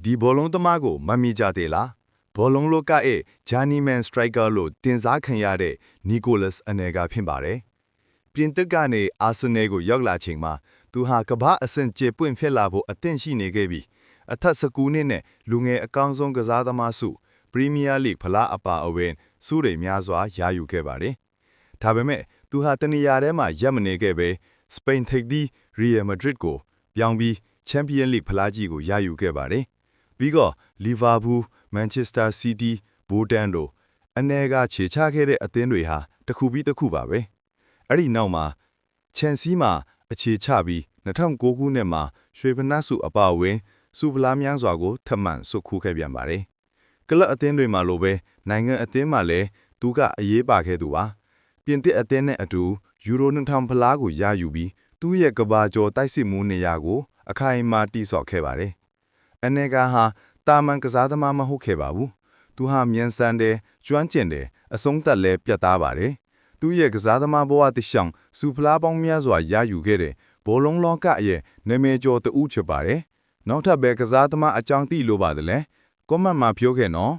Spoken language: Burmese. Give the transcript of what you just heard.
ဒီဘောလုံးသမားကိုမမီကြသေးလားဘောလုံးလောကရဲ့ဂျာနီမန်စထရိုက်ကာလို့တင်စားခံရတဲ့နီကိုလတ်စ်အနေကဖြစ်ပါတယ်ပြင်သစ်ကနေအာဆင်နယ်ကိုရောက်လာချိန်မှာသူဟာကမ္ဘာအဆင့်ကျေပွင့်ဖြစ်လာဖို့အသင့်ရှိနေခဲ့ပြီးအထက်19နှစ်နဲ့လူငယ်အကောင်းဆုံးကစားသမားစုပရီးမီးယားလိဖလားအပါအဝင်စုတွေများစွာရယူခဲ့ပါတယ်ဒါပေမဲ့သူဟာတနေရာထဲမှာရပ်မနေခဲ့ပဲစပိန်ထိပ်သီးရီယယ်မဒရစ်ကိုပြောင်းပြီးချန်ပီယံလိဖလားကြီးကိုရယူခဲ့ပါတယ်ပြီးတော့လီဗာပူးမန်ချက်စတာစီးတီးဘိုတန်တို့အနေကခြေချခဲ့တဲ့အသင်းတွေဟာတစ်ခုပြီးတစ်ခုပါပဲအဲ့ဒီနောက်မှာချန်စီမှာအခြေချပြီး2009ခုနှစ်မှာရွှေဖနက်စုအပါအဝင်စူပလာများစွာကိုထပ်မံဆုတ်ခူးခဲ့ပြန်ပါတယ်ကလပ်အသင်းတွေမှာလိုပဲနိုင်ငံအသင်းမှာလည်းသူကအရေးပါခဲ့သူပါပြင်သစ်အသင်းနဲ့အတူယူရို2000ဖလားကိုရယူပြီးသူ့ရဲ့ကဘာကျော်တိုက်စစ်မှုနေရာကိုအခိုင်အမာတိဆောက်ခဲ့ပါတယ်အနေကဟာတာမန်ကစားသမားမဟုတ်ခဲ့ပါဘူးသူဟာမြန်ဆန်တယ်ကျွမ်းကျင်တယ်အဆုံးသက်လဲပြတ်သားပါတယ်သူ့ရဲ့ကစားသမားဘဝတစ်လျှောက်စူဖလားပေါင်းများစွာရယူခဲ့တဲ့ဘောလုံးလောကရဲ့နာမည်ကျော်တဦးဖြစ်ပါတယ်နောက်ထပ်ပဲကစားသမားအကြောင်းသိလို့ပါတယ်ကွန်မန့်မှာပြောခဲ့နော်